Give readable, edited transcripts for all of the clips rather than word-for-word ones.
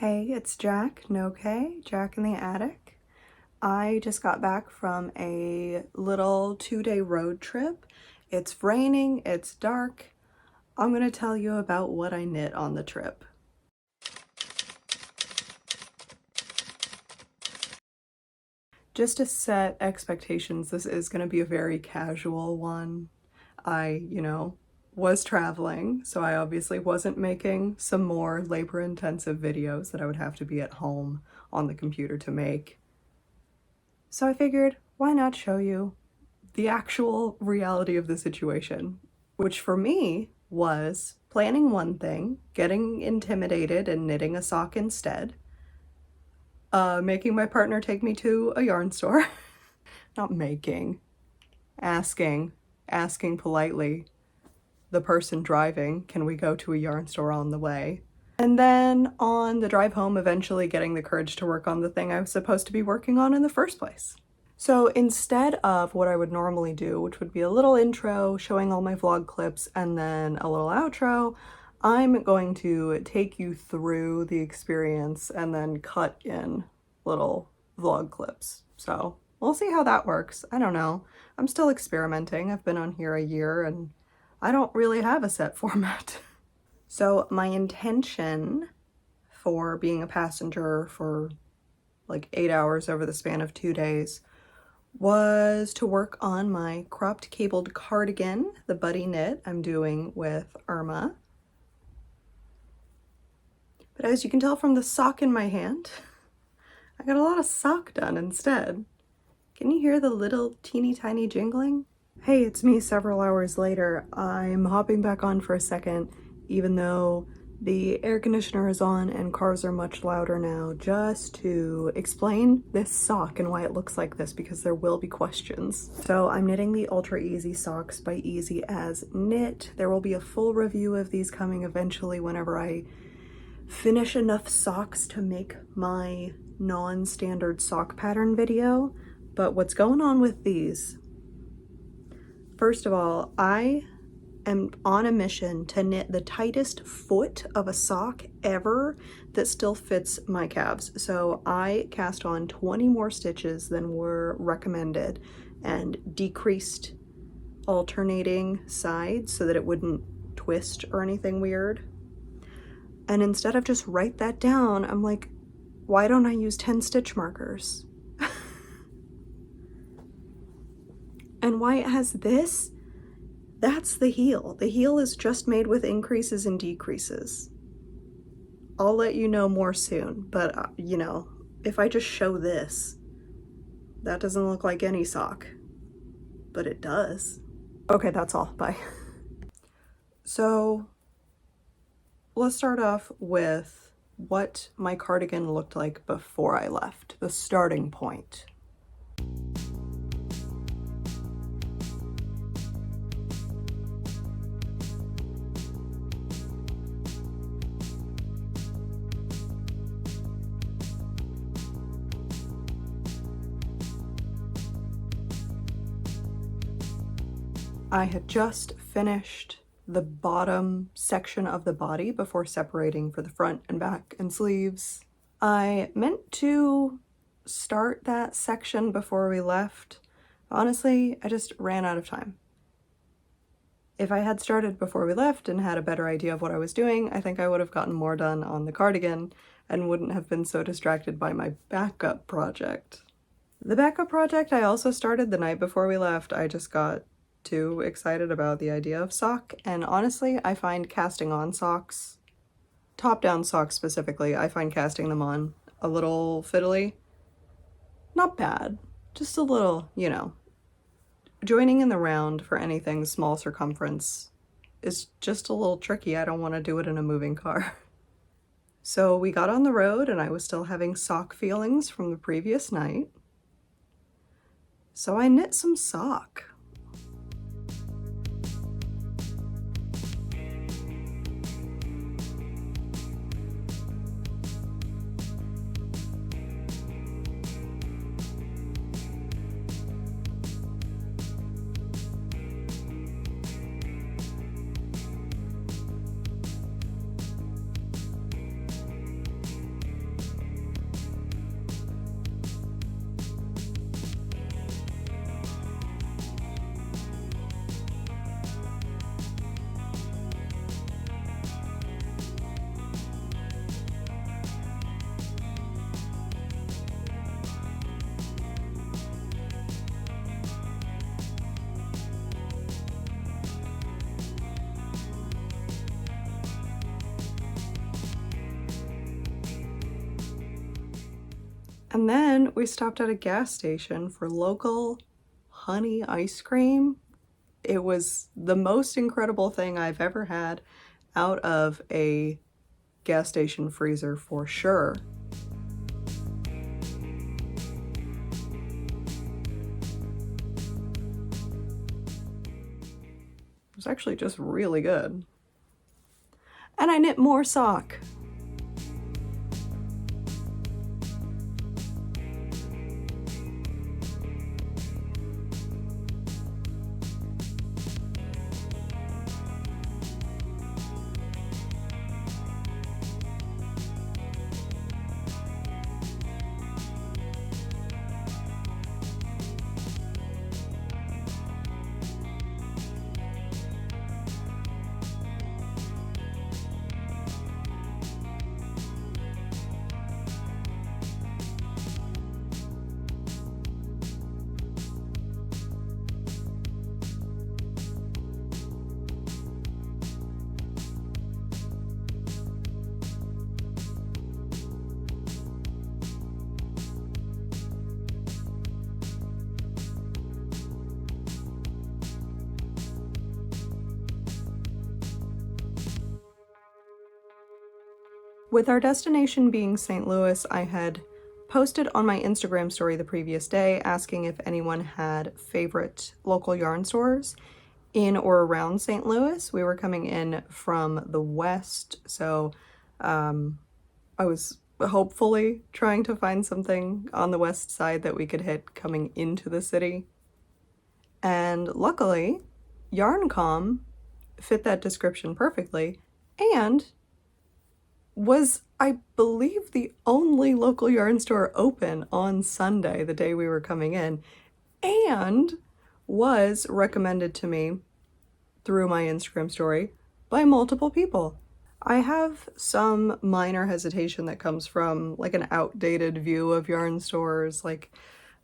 Hey, it's Jack, no K, Jack in the Attic. I just got back from a little 2-day road trip. It's raining, it's dark. I'm gonna tell you about what I knit on the trip. Just to set expectations, this is gonna be a very casual one. I, was traveling, so I obviously wasn't making some more labor-intensive videos that I would have to be at home on the computer to make. So I figured, why not show you the actual reality of the situation, which for me was planning one thing, getting intimidated and knitting a sock instead, making my partner take me to a yarn store, not making, asking politely the person driving, can we go to a yarn store on the way? And then on the drive home, eventually getting the courage to work on the thing I was supposed to be working on in the first place. So instead of what I would normally do, which would be a little intro showing all my vlog clips and then a little outro, I'm going to take you through the experience and then cut in little vlog clips. So we'll see how that works. I don't know. I'm still experimenting. I've been on here a year and I don't really have a set format. So my intention for being a passenger for like 8 hours over the span of 2 days was to work on my cropped cabled cardigan, the buddy knit I'm doing with Irma. But as you can tell from the sock in my hand, I got a lot of sock done instead. Can you hear the little teeny tiny jingling? Hey, it's me several hours later. I'm hopping back on for a second, even though the air conditioner is on and cars are much louder now, just to explain this sock and why it looks like this, because there will be questions. So I'm knitting the Ultra Easy socks by Easy as Knit. There will be a full review of these coming eventually whenever I finish enough socks to make my non-standard sock pattern video. But what's going on with these? First of all, I am on a mission to knit the tightest foot of a sock ever that still fits my calves. So I cast on 20 more stitches than were recommended and decreased alternating sides so that it wouldn't twist or anything weird. And instead of just write that down, I'm like, why don't I use 10 stitch markers? And why it has this, that's the heel. The heel is just made with increases and decreases. I'll let you know more soon, but if I just show this, that doesn't look like any sock, but it does. Okay, that's all, bye. So let's start off with what my cardigan looked like before I left, the starting point. I had just finished the bottom section of the body before separating for the front and back and sleeves. I meant to start that section before we left. Honestly, I just ran out of time. If I had started before we left and had a better idea of what I was doing, I think I would have gotten more done on the cardigan and wouldn't have been so distracted by my backup project. The backup project I also started the night before we left. I just got too excited about the idea of sock, and honestly, I find casting on socks, top-down socks specifically, I find casting them on a little fiddly. Not bad, just a little, joining in the round for anything small circumference is just a little tricky. I don't want to do it in a moving car. So we got on the road and I was still having sock feelings from the previous night. So I knit some sock. And then we stopped at a gas station for local honey ice cream. It was the most incredible thing I've ever had out of a gas station freezer for sure. It was actually just really good. And I knit more sock. With our destination being St. Louis, I had posted on my Instagram story the previous day asking if anyone had favorite local yarn stores in or around St. Louis. We were coming in from the west, so I was hopefully trying to find something on the west side that we could hit coming into the city. And luckily, YarnCom fit that description perfectly and was, I believe, the only local yarn store open on Sunday, the day we were coming in, and was recommended to me through my Instagram story by multiple people. I have some minor hesitation that comes from like an outdated view of yarn stores, like,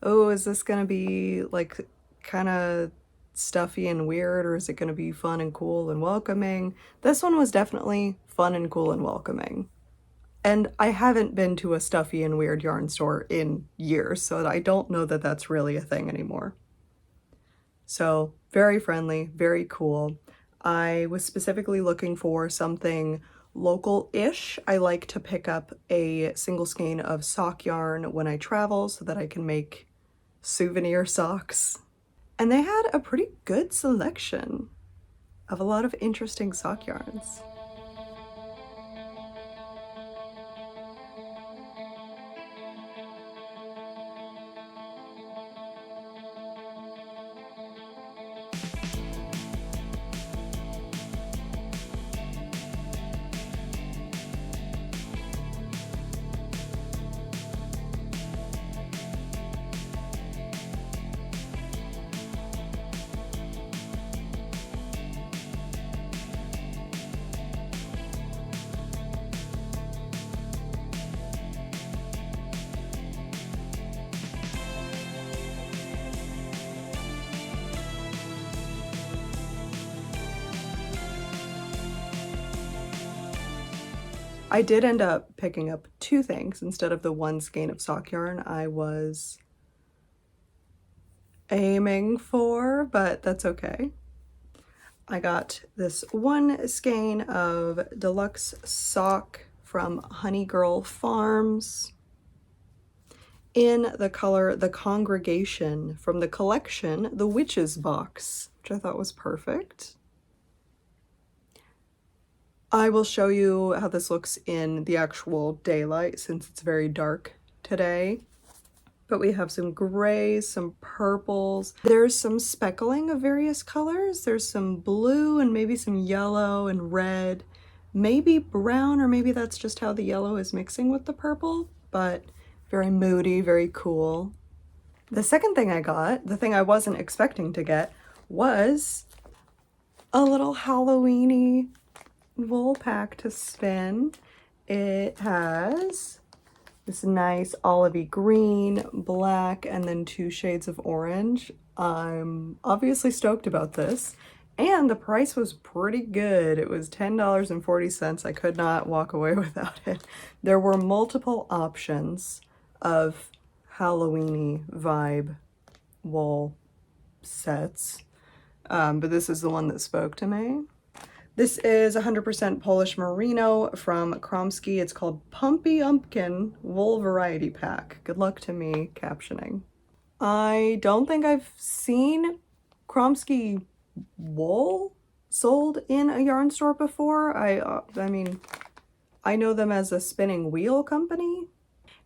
oh, is this gonna be like kind of stuffy and weird, or is it gonna be fun and cool and welcoming? This one was definitely fun and cool and welcoming. And I haven't been to a stuffy and weird yarn store in years, so I don't know that that's really a thing anymore. So very friendly, very cool. I was specifically looking for something local-ish. I like to pick up a single skein of sock yarn when I travel so that I can make souvenir socks. And they had a pretty good selection of a lot of interesting sock yarns. I did end up picking up two things instead of the one skein of sock yarn I was aiming for, but that's okay. I got this one skein of deluxe sock from Honey Girl Farms in the color The Congregation from the collection The Witch's Box, which I thought was perfect. I will show you how this looks in the actual daylight since it's very dark today. But we have some grays, some purples. There's some speckling of various colors. There's some blue and maybe some yellow and red, maybe brown, or maybe that's just how the yellow is mixing with the purple, but very moody, very cool. The second thing I got, the thing I wasn't expecting to get, was a little Halloween-y wool pack to spin. It has this nice olivey green, black, and then 2 shades of orange. I'm obviously stoked about this. And the price was pretty good. It was $10.40. I could not walk away without it. There were multiple options of Halloween-y vibe wall sets. But this is the one that spoke to me. This is 100% Polish Merino from Kromski. It's called Pumpy Umpkin Wool Variety Pack. Good luck to me captioning. I don't think I've seen Kromski wool sold in a yarn store before. I mean, I know them as a spinning wheel company,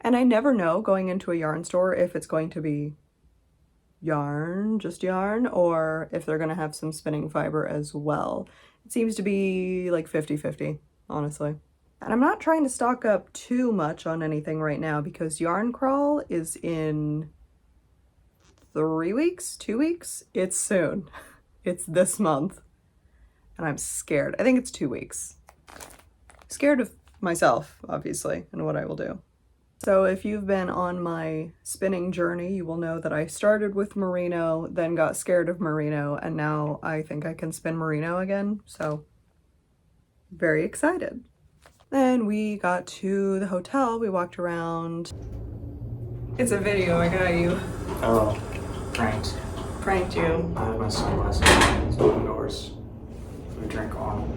and I never know going into a yarn store if it's going to be yarn, just yarn, or if they're gonna have some spinning fiber as well. It seems to be like 50-50, honestly. And I'm not trying to stock up too much on anything right now because Yarn Crawl is in 3 weeks, 2 weeks? It's soon. It's this month. And I'm scared. I think it's 2 weeks. Scared of myself, obviously, and what I will do. So if you've been on my spinning journey, you will know that I started with merino, then got scared of merino, and now I think I can spin merino again, so very excited. Then we got to the hotel, we walked around. It's a video, I got you. Oh, pranked. Pranked you. I had my sunglasses indoors. We drank Arnold.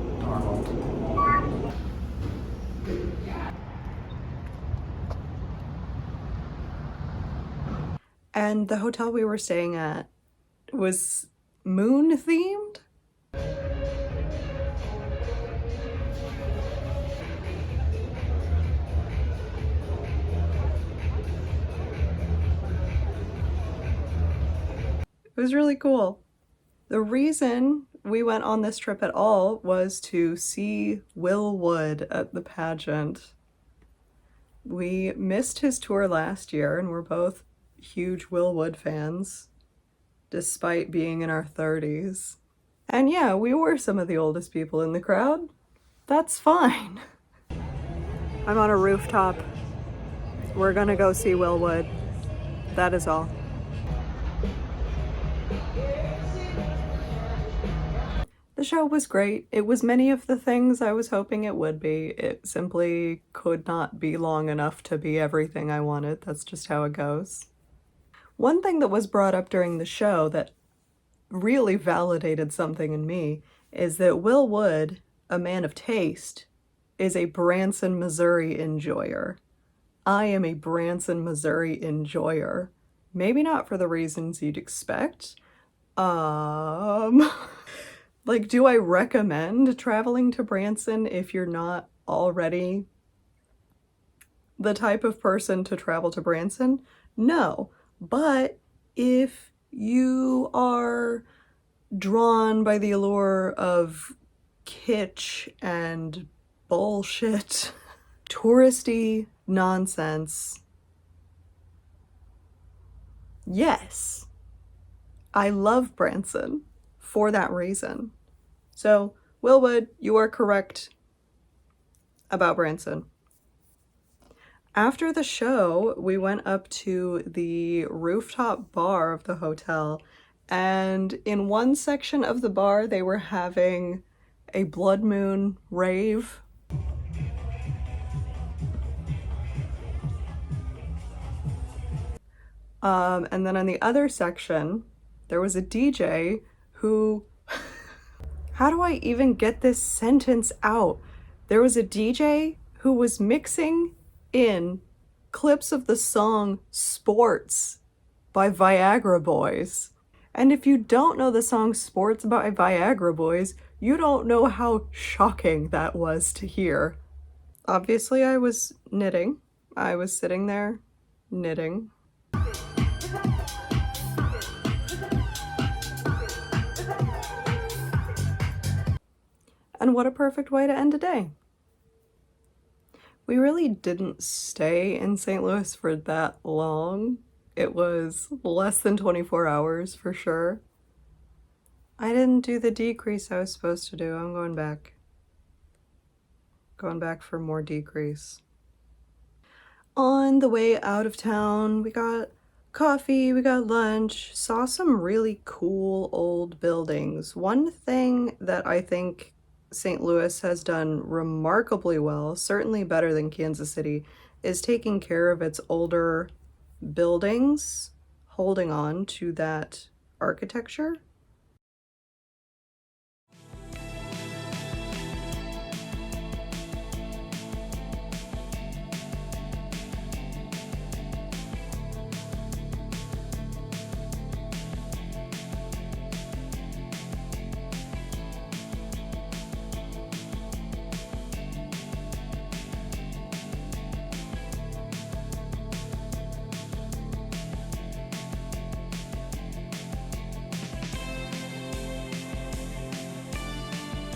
And the hotel we were staying at was moon themed. It was really cool. The reason we went on this trip at all was to see Will Wood at the pageant. We missed his tour last year and we're both huge Will Wood fans, despite being in our 30s. And yeah, we were some of the oldest people in the crowd. That's fine. I'm on a rooftop. We're gonna go see Will Wood. That is all. The show was great. It was many of the things I was hoping it would be. It simply could not be long enough to be everything I wanted. That's just how it goes. One thing that was brought up during the show that really validated something in me is that Will Wood, a man of taste, is a Branson, Missouri enjoyer. I am a Branson, Missouri enjoyer. Maybe not for the reasons you'd expect. Like, do I recommend traveling to Branson if you're not already the type of person to travel to Branson? No. But if you are drawn by the allure of kitsch and bullshit, touristy nonsense, yes, I love Branson for that reason. So, Will Wood, you are correct about Branson. After the show, we went up to the rooftop bar of the hotel, and in one section of the bar, they were having a blood moon rave. And then on the other section, there was a DJ who... How do I even get this sentence out? There was a DJ who was mixing in clips of the song Sports by Viagra Boys. And if you don't know the song Sports by Viagra Boys, you don't know how shocking that was to hear. Obviously, I was knitting. I was sitting there knitting. And what a perfect way to end a day. We really didn't stay in St. Louis for that long. It was less than 24 hours for sure. I didn't do the decrease I was supposed to do. I'm going back. Going back for more decrease. On the way out of town, we got coffee, we got lunch, saw some really cool old buildings. One thing that I think St. Louis has done remarkably well, certainly better than Kansas City, is taking care of its older buildings holding on to that architecture.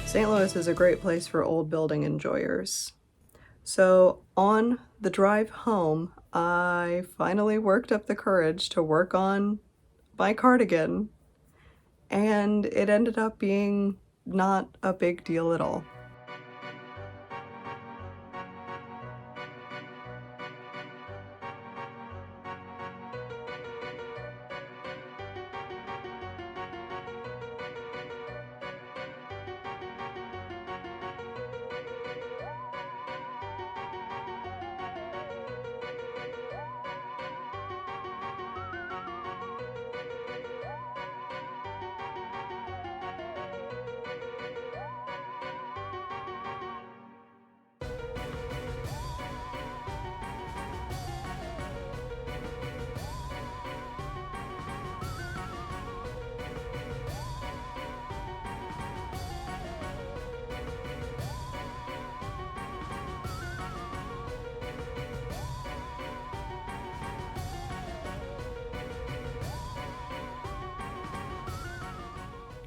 St. Louis is a great place for old building enjoyers. So on the drive home, I finally worked up the courage to work on my cardigan, and it ended up being not a big deal at all.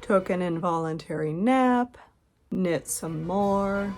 Took an involuntary nap, knit some more.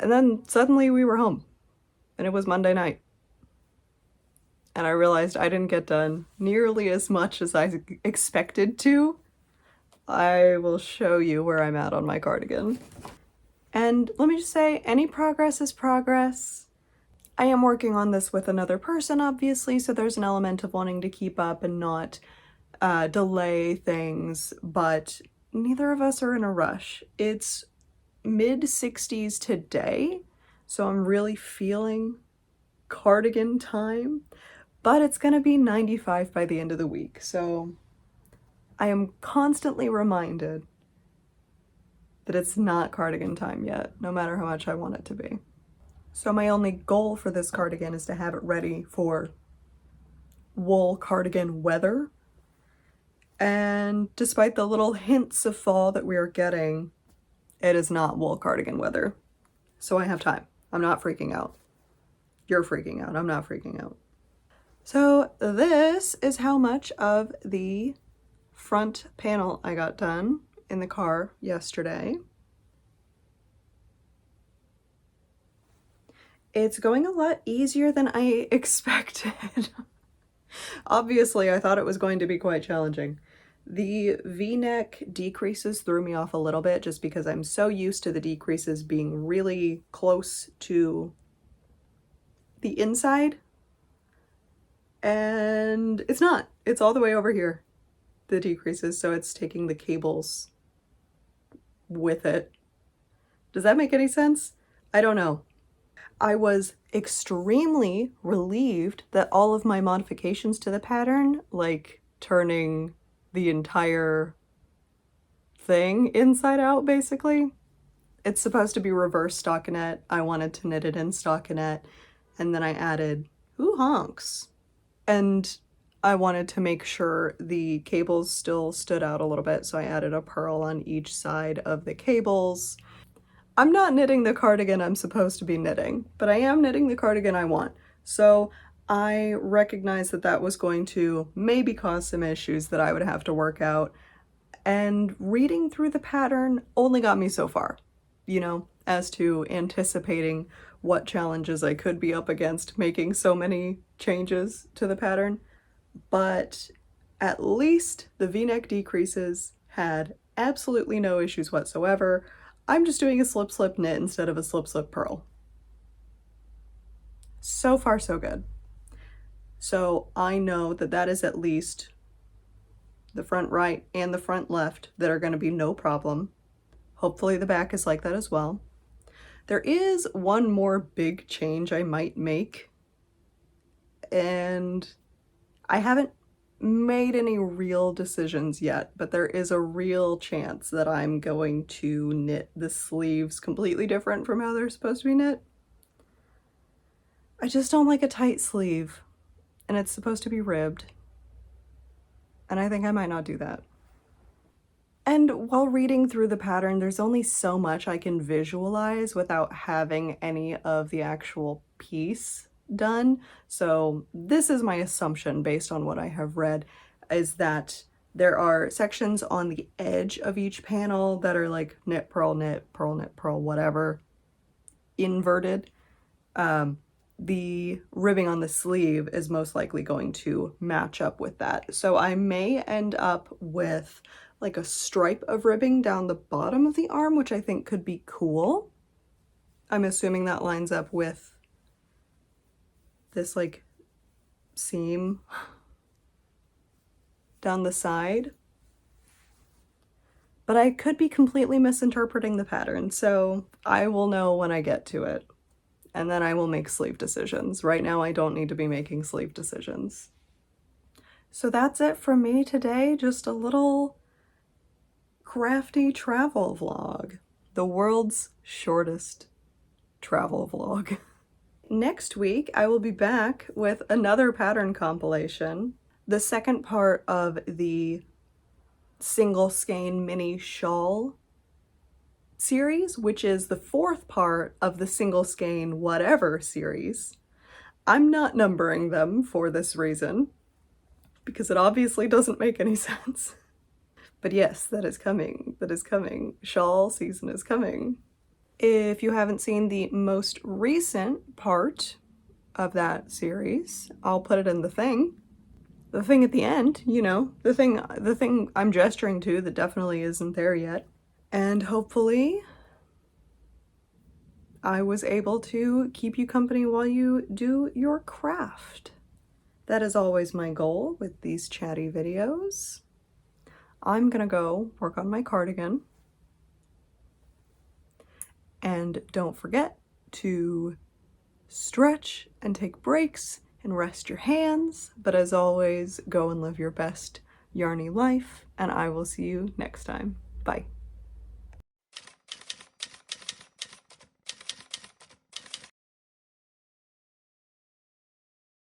And then suddenly we were home, and it was Monday night. And I realized I didn't get done nearly as much as I expected to. I will show you where I'm at on my cardigan. And let me just say, any progress is progress. I am working on this with another person, obviously, so there's an element of wanting to keep up and not delay things, but neither of us are in a rush. It's mid-60s today, so I'm really feeling cardigan time, but it's gonna be 95 by the end of the week, so I am constantly reminded that it's not cardigan time yet, no matter how much I want it to be. So my only goal for this cardigan is to have it ready for wool cardigan weather. And despite the little hints of fall that we are getting, it is not wool cardigan weather. So I have time. I'm not freaking out. You're freaking out. I'm not freaking out. So this is how much of the front panel I got done in the car yesterday. It's going a lot easier than I expected. Obviously, I thought it was going to be quite challenging. The V-neck decreases threw me off a little bit just because I'm so used to the decreases being really close to the inside. And it's not. It's all the way over here, the decreases, so it's taking the cables with it. Does that make any sense? I don't know. I was extremely relieved that all of my modifications to the pattern, like turning the entire thing inside out, basically. It's supposed to be reverse stockinette. I wanted to knit it in stockinette, and then I added, ooh, honks. And I wanted to make sure the cables still stood out a little bit, so I added a purl on each side of the cables. I'm not knitting the cardigan I'm supposed to be knitting, but I am knitting the cardigan I want. So I recognized that that was going to maybe cause some issues that I would have to work out. And reading through the pattern only got me so far, you know, as to anticipating what challenges I could be up against making so many changes to the pattern. But at least the V-neck decreases had absolutely no issues whatsoever. I'm just doing a slip slip knit instead of a slip slip purl. So far so good. So I know that that is at least the front right and the front left that are going to be no problem. Hopefully the back is like that as well. There is one more big change I might make, and I haven't made any real decisions yet, but there is a real chance that I'm going to knit the sleeves completely different from how they're supposed to be knit. I just don't like a tight sleeve, and it's supposed to be ribbed, and I think I might not do that. And while reading through the pattern, there's only so much I can visualize without having any of the actual piece done. So this is my assumption based on what I have read, is that there are sections on the edge of each panel that are like knit, purl, knit, purl, knit, purl, whatever, inverted. The ribbing on the sleeve is most likely going to match up with that. So I may end up with like a stripe of ribbing down the bottom of the arm, which I think could be cool. I'm assuming that lines up with this like seam down the side. But I could be completely misinterpreting the pattern, so I will know when I get to it. And then I will make sleeve decisions. Right now I don't need to be making sleeve decisions. So that's it from me today, just a little crafty travel vlog. The world's shortest travel vlog. Next week, I will be back with another pattern compilation, the second part of the single skein mini shawl series, which is the fourth part of the single skein whatever series. I'm not numbering them for this reason, because it obviously doesn't make any sense. But yes, that is coming. That is coming. Shawl season is coming. If you haven't seen the most recent part of that series, I'll put it in the thing. The thing at the end, you know, the thing I'm gesturing to that definitely isn't there yet. And hopefully I was able to keep you company while you do your craft. That is always my goal with these chatty videos. I'm gonna go work on my cardigan. And don't forget to stretch and take breaks and rest your hands. But as always, go and live your best yarny life, and I will see you next time. Bye.